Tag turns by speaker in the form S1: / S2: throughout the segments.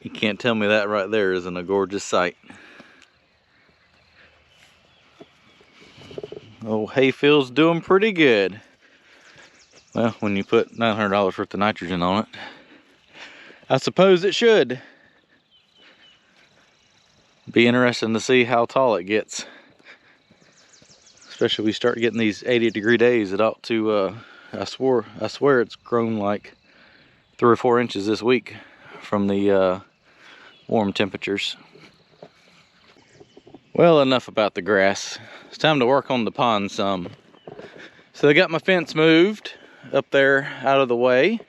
S1: You can't tell me that right there isn't a gorgeous sight. Oh, hayfield's doing pretty good. Well, when you put $900 worth of nitrogen on it, I suppose it should. Be interesting to see how tall it gets. Especially if we start getting these 80-degree days. It ought to, I swear it's grown like 3 or 4 inches this week from the warm temperatures. Well, enough about the grass. It's time to work on the pond some. So I got my fence moved up there out of the way,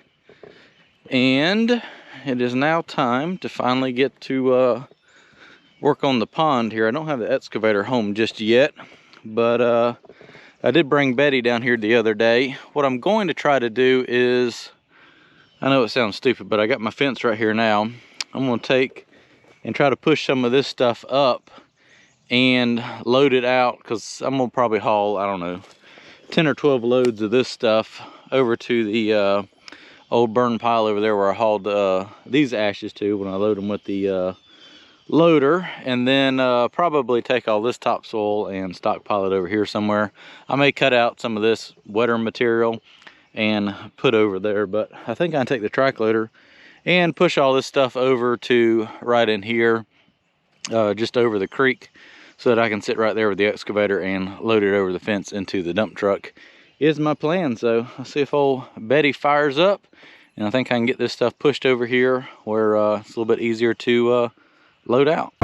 S1: and it is now time to finally get to work on the pond here. I don't have the excavator home just yet, but I did bring Betty down here the other day. What I'm going to try to do is, I know it sounds stupid, but I got my fence right here now. I'm going to take and try to push some of this stuff up and load it out, because I'm going to probably haul, I don't know, 10 or 12 loads of this stuff over to the old burn pile over there where I hauled these ashes to when I load them with the loader, and then probably take all this topsoil and stockpile it over here somewhere. I may cut out some of this wetter material and put over there, but I think I can take the track loader and push all this stuff over to right in here, just over the creek, so that I can sit right there with the excavator and load it over the fence into the dump truck is my plan. So I'll see if old Betty fires up, and I think I can get this stuff pushed over here where it's a little bit easier to load out.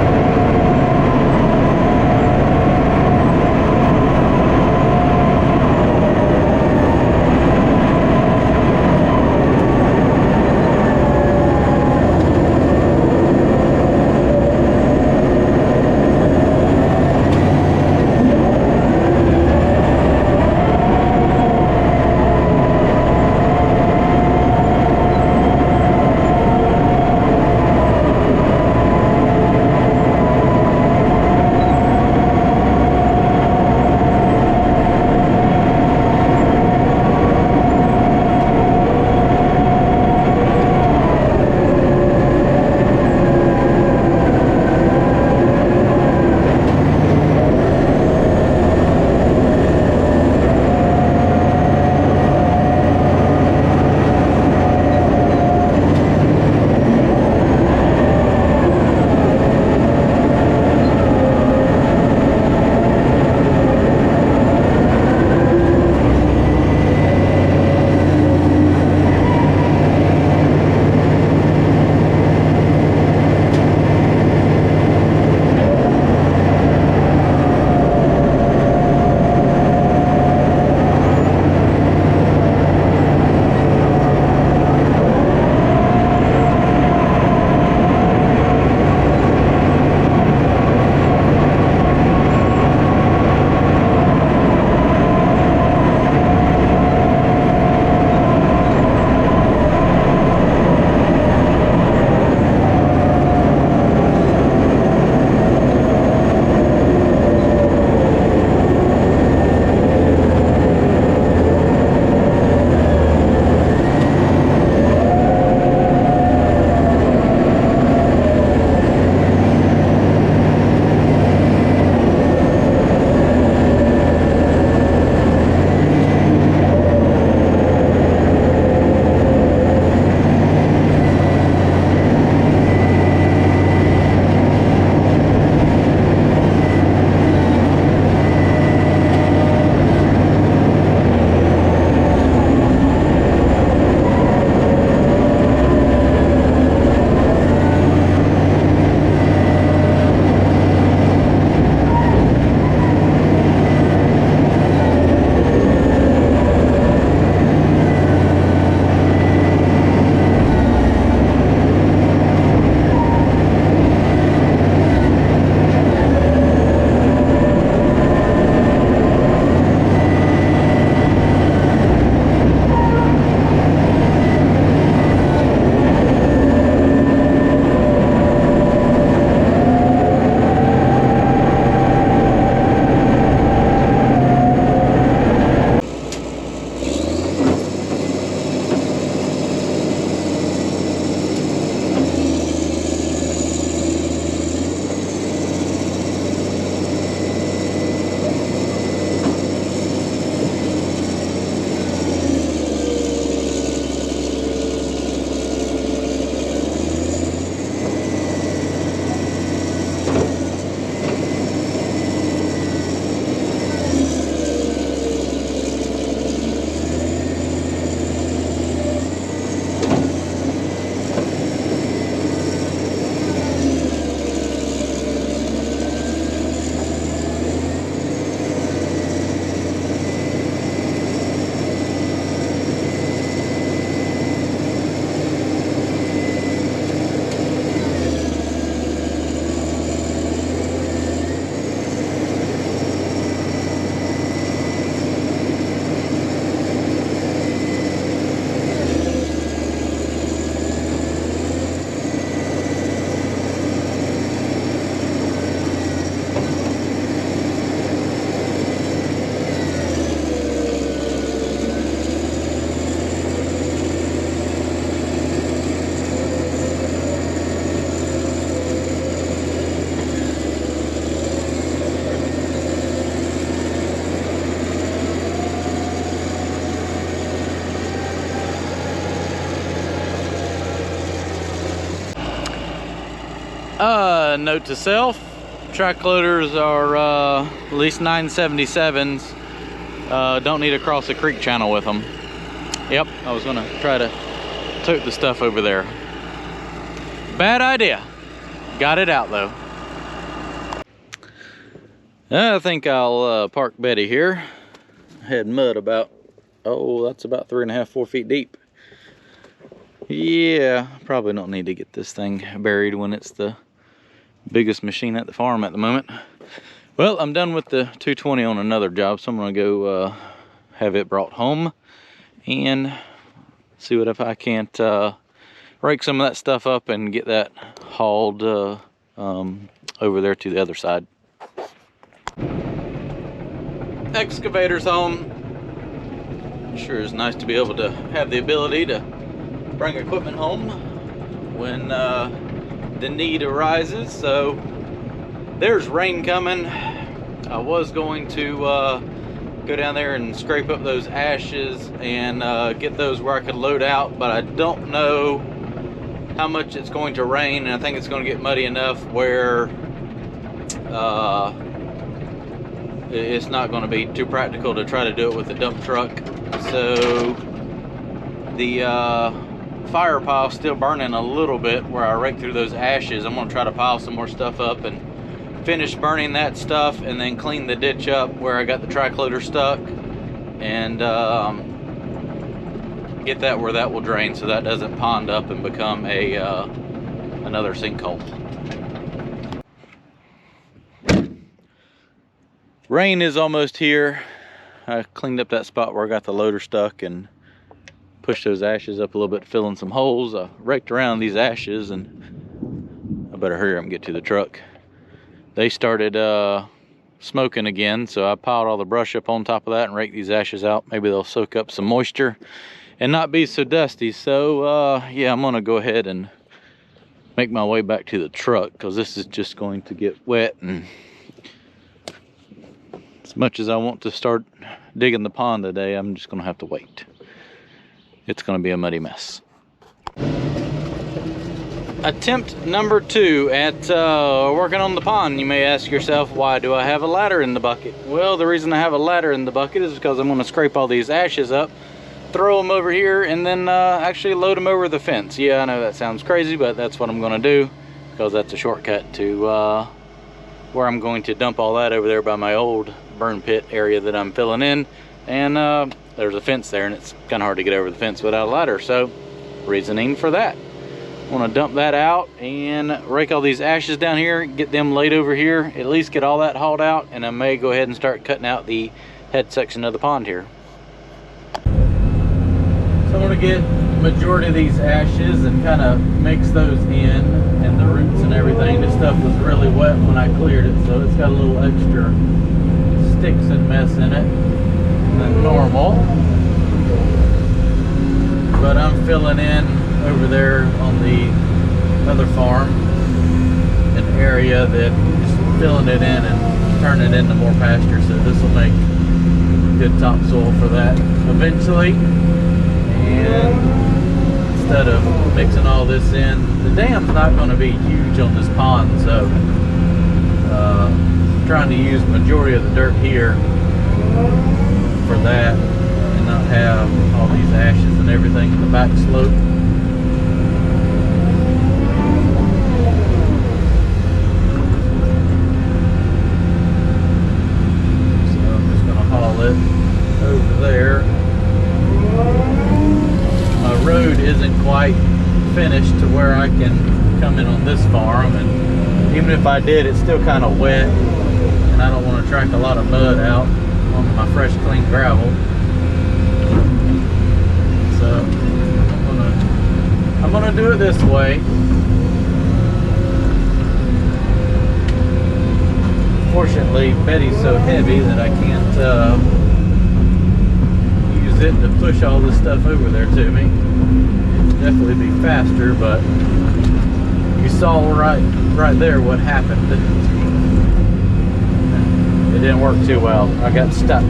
S1: Note to self, track loaders are at least 977s. Don't need to cross a creek channel with them. Yep, I was gonna try to tote the stuff over there. Bad idea. Got it out though. I think I'll park Betty here. Had mud about, oh, that's about 3.5, 4 feet deep. Yeah, probably don't need to get this thing buried when it's the biggest machine at the farm at the moment. Well, I'm done with the 220 on another job, so I'm gonna go have it brought home and see what if I can't rake some of that stuff up and get that hauled over there to the other side. Excavator's home. Sure is nice to be able to have the ability to bring equipment home when the need arises. So there's rain coming. I was going to go down there and scrape up those ashes and get those where I could load out, but I don't know how much it's going to rain, and I think it's going to get muddy enough where it's not going to be too practical to try to do it with a dump truck. So the fire pile's still burning a little bit where I raked through those ashes. I'm going to try to pile some more stuff up and finish burning that stuff, and then clean the ditch up where I got the track loader stuck, and get that where that will drain so that doesn't pond up and become a another sinkhole. Rain is almost here. I cleaned up that spot where I got the loader stuck and pushed those ashes up a little bit, filling some holes. I raked around these ashes, and I better hurry up and get to the truck. They started smoking again, so I piled all the brush up on top of that and raked these ashes out. Maybe they'll soak up some moisture and not be so dusty. So yeah, I'm gonna go ahead and make my way back to the truck, because this is just going to get wet, and as much as I want to start digging the pond today, I'm just gonna have to wait. It's gonna be a muddy mess. Attempt number 2 at working on the pond. You may ask yourself, why do I have a ladder in the bucket? Well, the reason I have a ladder in the bucket is because I'm gonna scrape all these ashes up, throw them over here, and then actually load them over the fence. Yeah, I know that sounds crazy, but that's what I'm gonna do, because that's a shortcut to where I'm going to dump all that over there by my old burn pit area that I'm filling in. And there's a fence there, and it's kind of hard to get over the fence without a ladder, so reasoning for that. I want to dump that out and rake all these ashes down here, get them laid over here, at least get all that hauled out, and I may go ahead and start cutting out the head section of the pond here. So I'm going to get the majority of these ashes and kind of mix those in, and the roots and everything. This stuff was really wet when I cleared it, so it's got a little extra sticks and mess in it than normal. But I'm filling in over there on the other farm an area that just filling it in and turning it into more pasture, so this will make good topsoil for that eventually. And instead of mixing all this in, the dam's not going to be huge on this pond, so I'm trying to use the majority of the dirt here for that and not have all these ashes and everything in the back slope. Over there. My road isn't quite finished to where I can come in on this farm, and even if I did, it's still kind of wet, and I don't want to track a lot of mud out on my fresh clean gravel. So I'm gonna do it this way. Fortunately, Betty's so heavy that I can't use it to push all this stuff over there to me. It'd definitely be faster, but you saw right there what happened. It didn't work too well. I got stuck.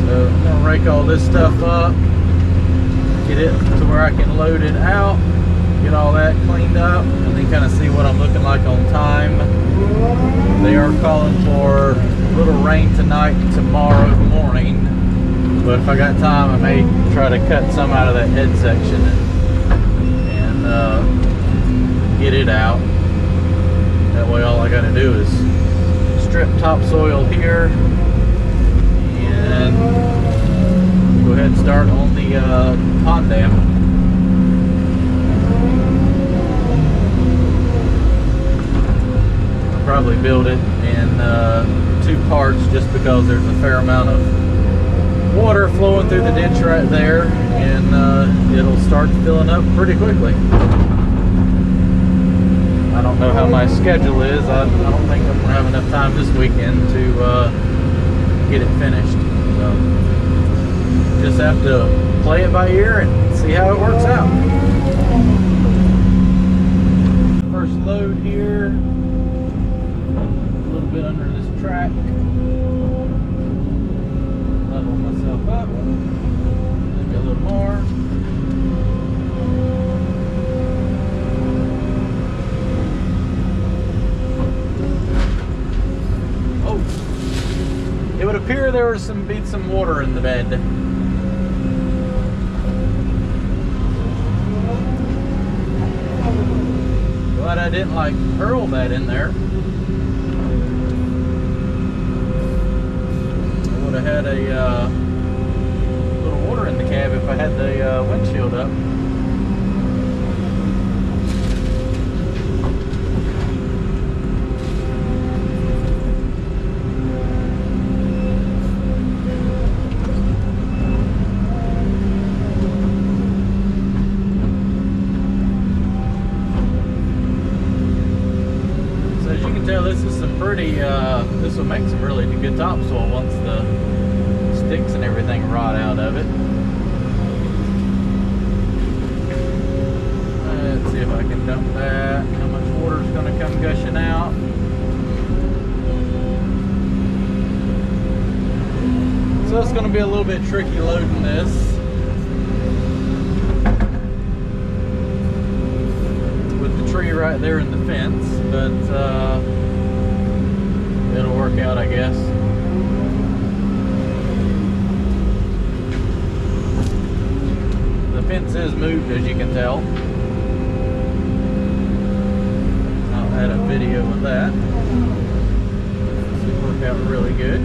S1: So I'm gonna rake all this stuff up. get it to where I can load it out, get all that cleaned up, and then kind of see what I'm looking like on time. They are calling for a little rain tonight and tomorrow morning, but if I got time, I may try to cut some out of that head section and get it out. That way all I got to do is strip topsoil here and go ahead and start on the pond dam. I'll probably build it in 2 parts just because there's a fair amount of water flowing through the ditch right there, and it'll start filling up pretty quickly. I don't know how my schedule is. I don't think I'm going to have enough time this weekend to get it finished. So just have to play it by ear and see how it works out. First load here, a little bit under this track. Level myself up, maybe a little more. Oh, it would appear there was some water in the bed. Glad I didn't like hurl that in there. I would have had a little water in the cab if I had the windshield up. This is some pretty, this will make some really good topsoil once the sticks and everything rot out of it. Let's see if I can dump that. How much water is going to come gushing out. So it's going to be a little bit tricky loading this. With the tree right there in the fence, but it'll work out, I guess. The fence is moved, as you can tell. I'll add a video of that. It'll work out really good.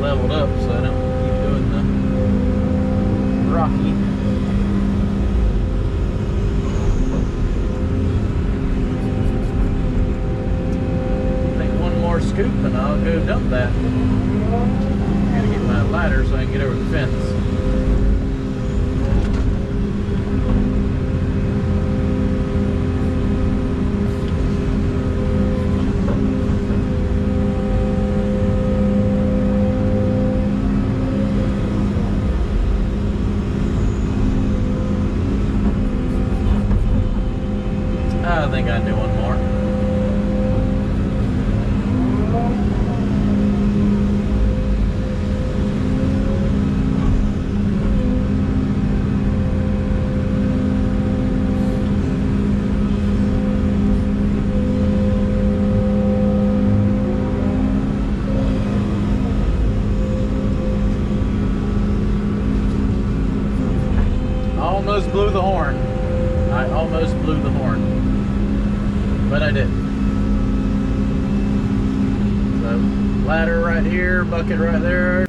S1: Leveled up so I don't keep doing the rocky. I think one more scoop and I'll go dump that. Gotta get my ladder so I can get over the fence. I think I do one more. I almost blew the horn. I almost blew the horn. But I didn't. So, ladder right here, bucket right there.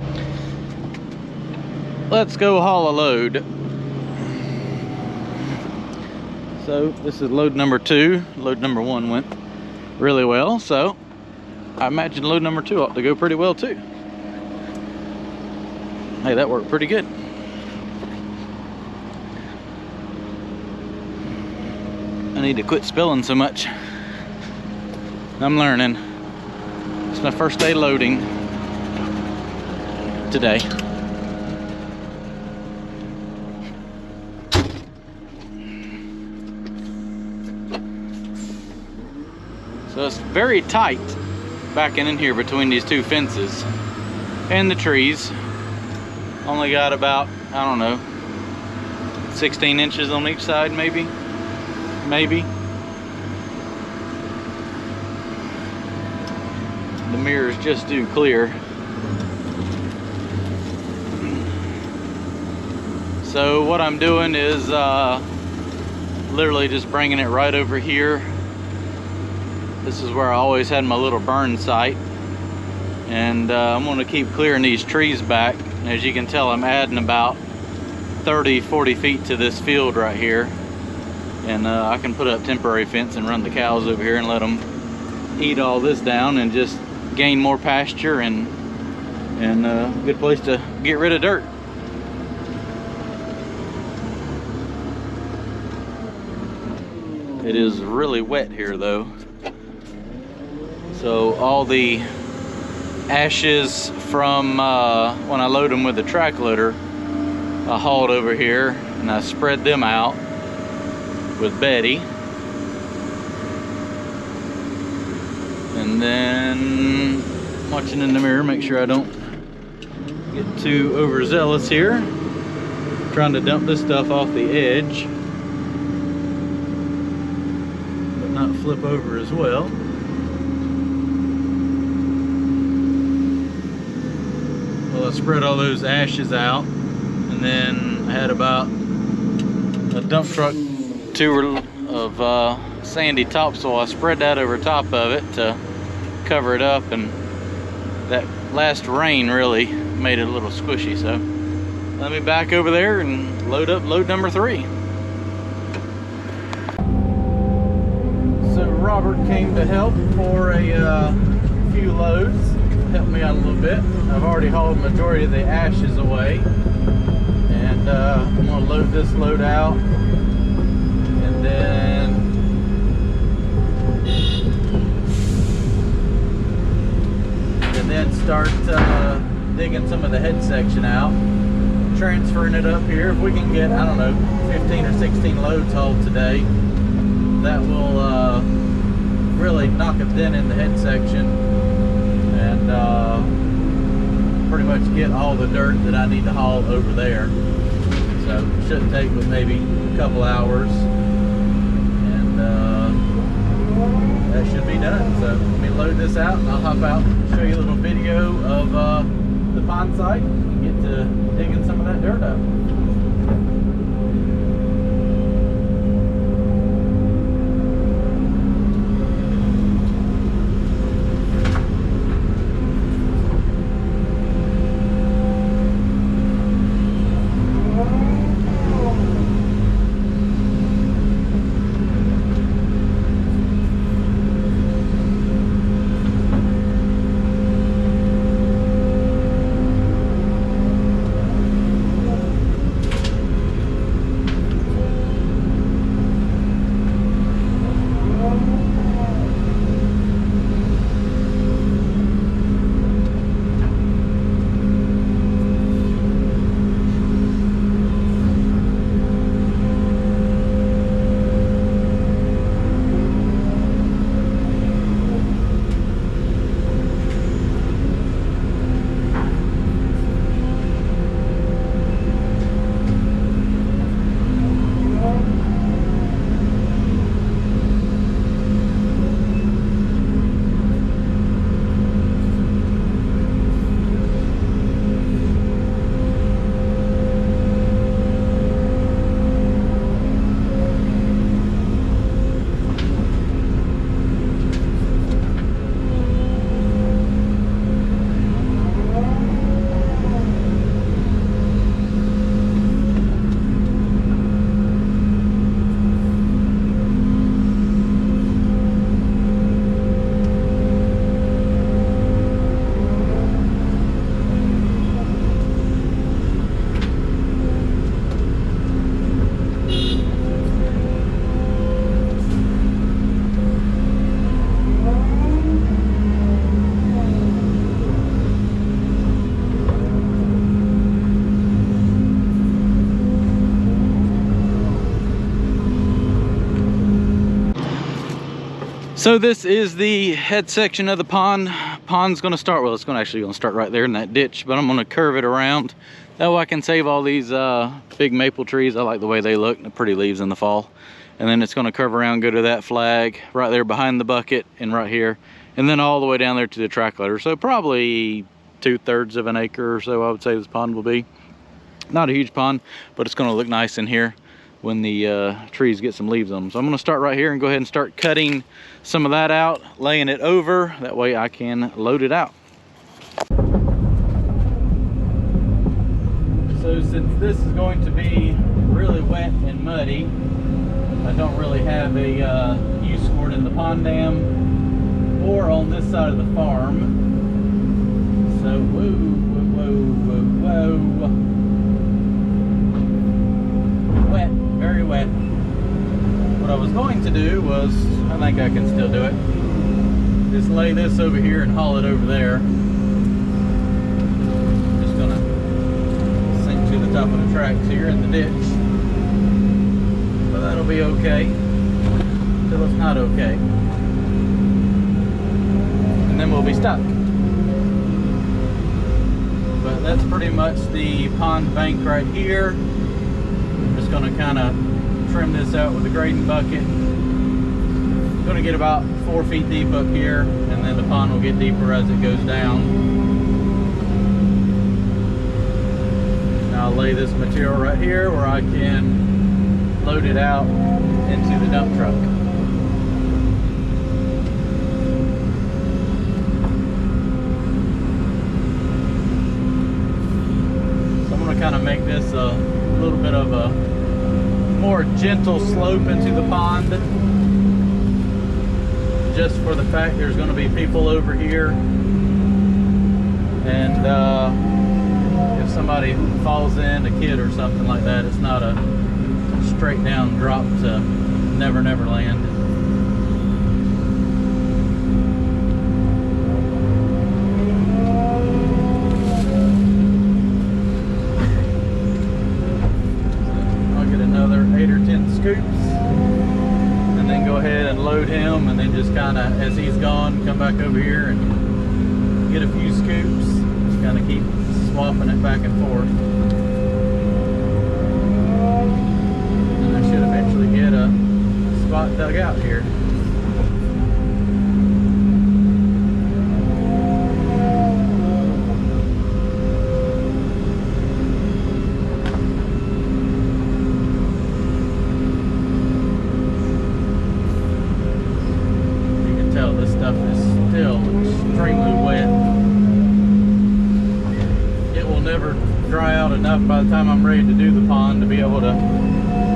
S1: Let's go haul a load. So, this is load number 2. Load number 1 went really well, so I imagine load number 2 ought to go pretty well too. Hey, that worked pretty good. I need to quit spilling so much. I'm learning. It's my first day loading today. So it's very tight backing in here between these two fences and the trees. Only got about, I don't know, 16 inches on each side, maybe. The mirrors just do clear. So what I'm doing is literally just bringing it right over here. This is where I always had my little burn site. And I'm gonna keep clearing these trees back. And as you can tell, I'm adding about 30-40 feet to this field right here. And I can put up temporary fence and run the cows over here and let them eat all this down and just gain more pasture and a good place to get rid of dirt. It is really wet here though. So all the ashes from when I load them with the track loader, I hauled over here and I spread them out with Betty. And then watching in the mirror, make sure I don't get too overzealous here. Trying to dump this stuff off the edge, but not flip over as well. Well, I spread all those ashes out, and then I had about a dump truck of sandy topsoil. I spread that over top of it to cover it up, and that last rain really made it a little squishy. So let me back over there and load up load number 3. So Robert came to help for a few loads, helped me out a little bit. I've already hauled the majority of the ashes away, and I'm gonna load this load out, and then start digging some of the head section out, transferring it up here. If we can get, I don't know, 15 or 16 loads hauled today, that will really knock a dent in the head section and pretty much get all the dirt that I need to haul over there. So it shouldn't take but maybe a couple hours, and that should be done. So let me load this out and I'll hop out and show you a little video of the pond site and get to digging some of that dirt up. So this is the head section of the pond. Pond's gonna start, well, it's actually gonna start right there in that ditch, but I'm gonna curve it around. That way I can save all these big maple trees. I like the way they look, the pretty leaves in the fall. And then it's gonna curve around, go to that flag right there behind the bucket and right here. And then all the way down there to the track ladder. So probably 2/3 of an acre or so I would say this pond will be. Not a huge pond, but it's gonna look nice in here when the trees get some leaves on them. So I'm gonna start right here and go ahead and start cutting some of that out, laying it over. That way I can load it out. So since this is going to be really wet and muddy, I don't really have a use for it in the pond dam or on this side of the farm. So whoa, whoa, whoa, whoa, whoa. Wet, very wet. What I was going to do was, I think I can still do it, just lay this over here and haul it over there. Just gonna sink to the top of the tracks here in the ditch. But that'll be okay until it's not okay. And then we'll be stuck. But that's pretty much the pond bank right here. Going to kind of trim this out with a grading bucket. Going to get about 4 feet deep up here, and then the pond will get deeper as it goes down. Now I'll lay this material right here where I can load it out into the dump truck. So I'm going to kind of make this a little bit of a more gentle slope into the pond, just for the fact there's going to be people over here, and if somebody falls in, a kid or something like that, it's not a straight down drop to Never Never Land. Scoops, and then go ahead and load him, and then just kind of, as he's gone, come back over here and get a few scoops. Just kind of keep swapping it back and forth, and I should eventually get a spot dug out here. By the time I'm ready to do the pond, to be able to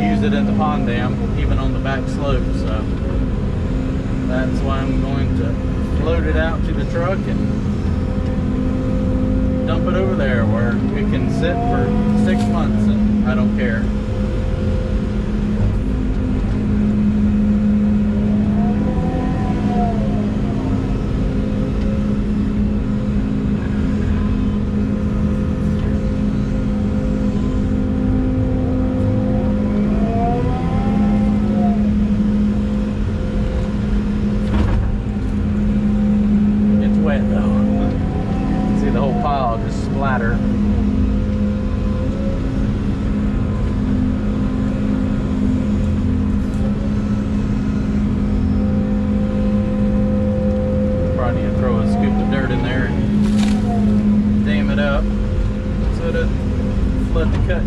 S1: use it in the pond dam, even on the back slope. So that's why I'm going to load it out to the truck and dump it over there where it can sit for 6 months and I don't care.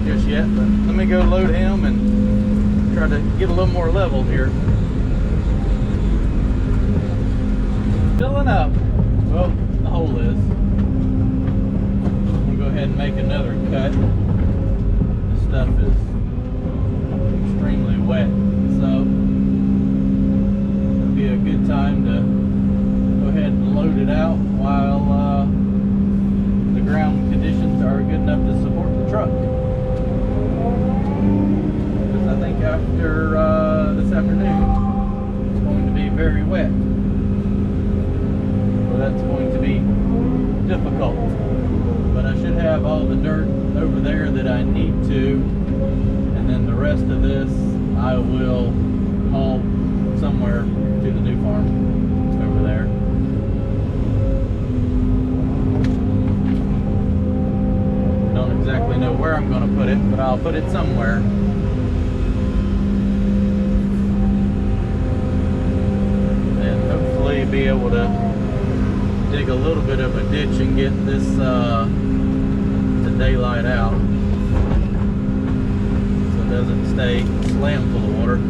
S1: Just yet, but let me go load him and try to get a little more level here. Filling up. Well, the hole is. We'll go ahead and make another cut. This stuff is extremely wet, so it'll be a good time to go ahead and load it out while the ground conditions are good enough to support the truck. I think after this afternoon it's going to be very wet, so that's going to be difficult, but I should have all the dirt over there that I need to, and then the rest of this I will haul somewhere to the new farm over there. Don't exactly know where I'm going to put it, but I'll put it somewhere. And hopefully be able to dig a little bit of a ditch and get this to daylight out, so it doesn't stay slammed full of water.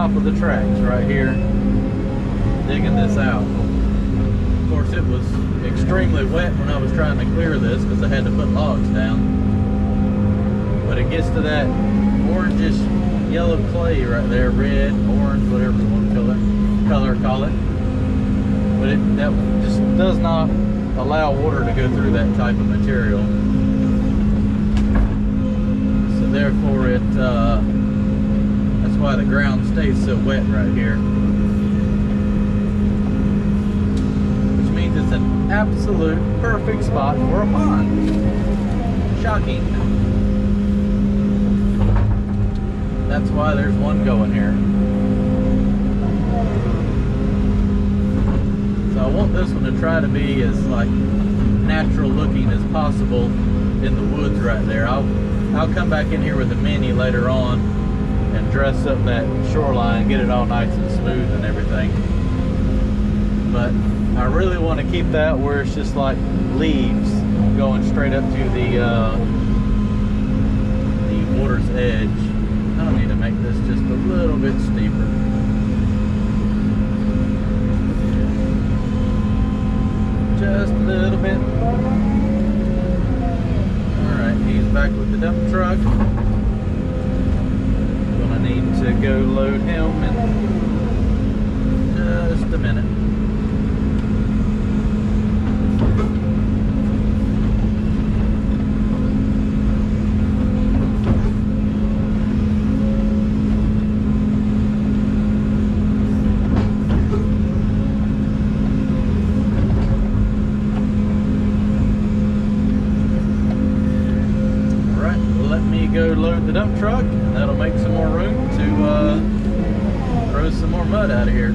S1: Of the tracks right here, digging this out. Of course, it was extremely wet when I was trying to clear this because I had to put logs down, but it gets to that orangish yellow clay right there, red, orange, whatever you want to call it, but that just does not allow water to go through that type of material, so therefore that's why the ground stays so wet right here, which means it's an absolute perfect spot for a pond. Shocking. That's why there's one going here. So I want this one to try to be as like natural looking as possible in the woods right there. I'll come back in here with a mini later on and dress up that shoreline, get it all nice and smooth and everything. But I really want to keep that where it's just like leaves going straight up to the water's edge. I need to make this just a little bit steeper. Just a little bit. Alright, he's back with the dump truck. Need to go load him in just a minute. All right, let me go load the dump truck. That'll make some more room to throw some more mud out of here.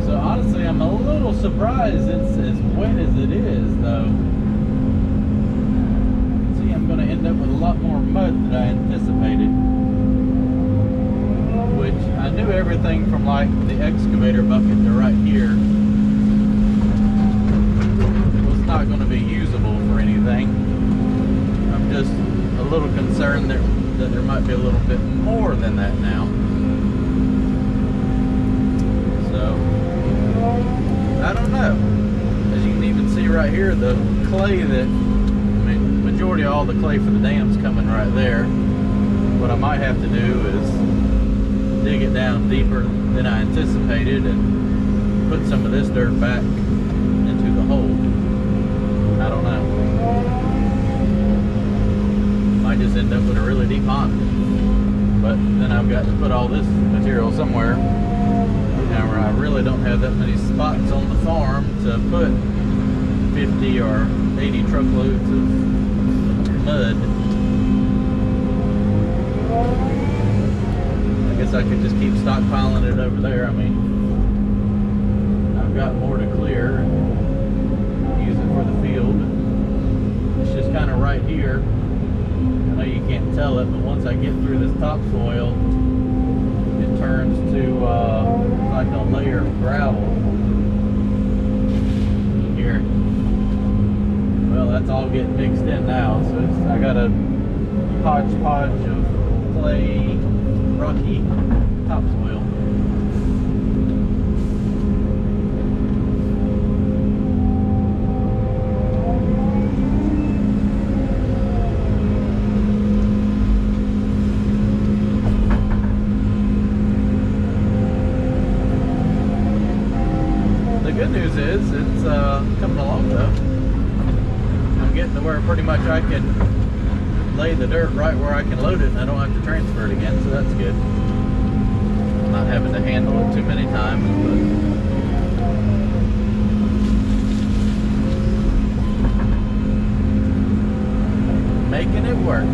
S1: So honestly, I'm a little surprised it's as wet as it is, though. See, I'm going to end up with a lot more mud than I anticipated. Which I knew everything from like the excavator bucket to right here not going to be usable for anything. I'm just a little concerned that there might be a little bit more than that now. So I don't know. As you can even see right here, the clay majority of all the clay for the dam's coming right there. What I might have to do is dig it down deeper than I anticipated and put some of this dirt back into the hole. I don't know. Might just end up with a really deep pond. But then I've got to put all this material somewhere. And I really don't have that many spots on the farm to put 50 or 80 truckloads of mud. I guess I could just keep stockpiling it over there. I mean, I've got more to clear. Use it for the field. It's just kind of right here. I know you can't tell it, but once I get through this topsoil, it turns to like a layer of gravel. now. So I got a hodgepodge of clay, rocky topsoil. The good news is it's coming along though. I'm getting to where pretty much I can lay the dirt right where I can load it and I don't have to transfer it again, so that's good. Not having to handle it too many times, but making it work.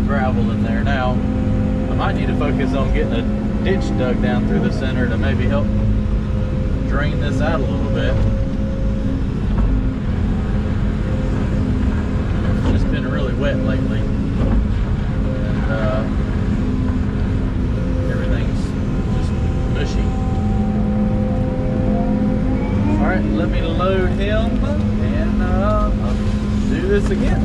S1: Gravel in there now. I might need to focus on getting a ditch dug down through the center to maybe help drain this out a little bit. It's just been really wet lately, and everything's just mushy. All right, let me load him and I'll do this again.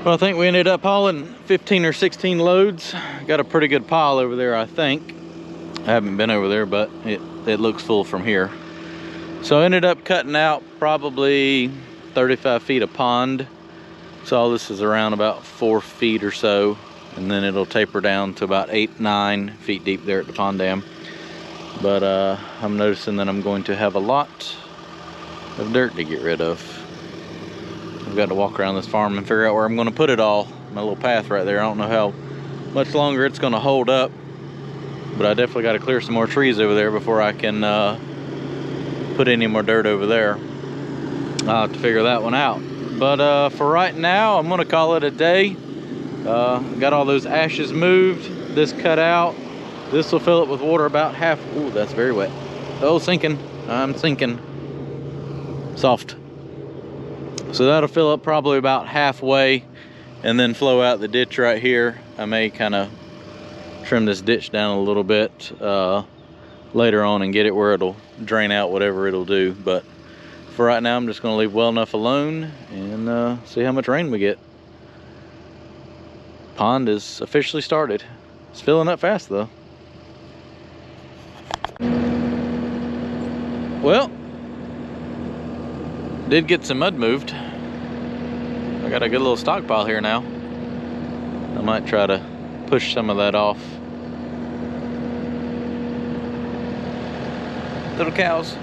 S1: Well, I think we ended up hauling 15 or 16 loads. Got a pretty good pile over there, I think. I haven't been over there, but it looks full from here. So I ended up cutting out probably 35 feet of pond. So all this is around about 4 feet or so, and then it'll taper down to about 8-9 feet deep there at the pond dam. But I'm noticing that I'm going to have a lot of dirt to get rid of. I've got to walk around this farm and figure out where I'm going to put it all. My little path right there. I don't know how much longer it's going to hold up, but I definitely got to clear some more trees over there before I can put any more dirt over there. I'll have to figure that one out. But for right now, I'm going to call it a day. Got all those ashes moved, this cut out. This will fill it with water about half. Ooh, that's very wet. Oh, sinking. I'm sinking. Soft. So that'll fill up probably about halfway and then flow out the ditch right here. I may kind of trim this ditch down a little bit later on and get it where it'll drain out whatever it'll do. But for right now, I'm just going to leave well enough alone and see how much rain we get. Pond is officially started. It's filling up fast though. Well, did get some mud moved. I got a good little stockpile here now. I might try to push some of that off. Little cows.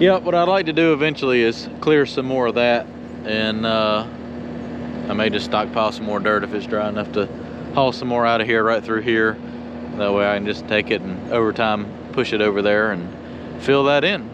S1: Yeah, what I'd like to do eventually is clear some more of that, and I may just stockpile some more dirt if it's dry enough to haul some more out of here right through here. That way I can just take it and over time push it over there and fill that in.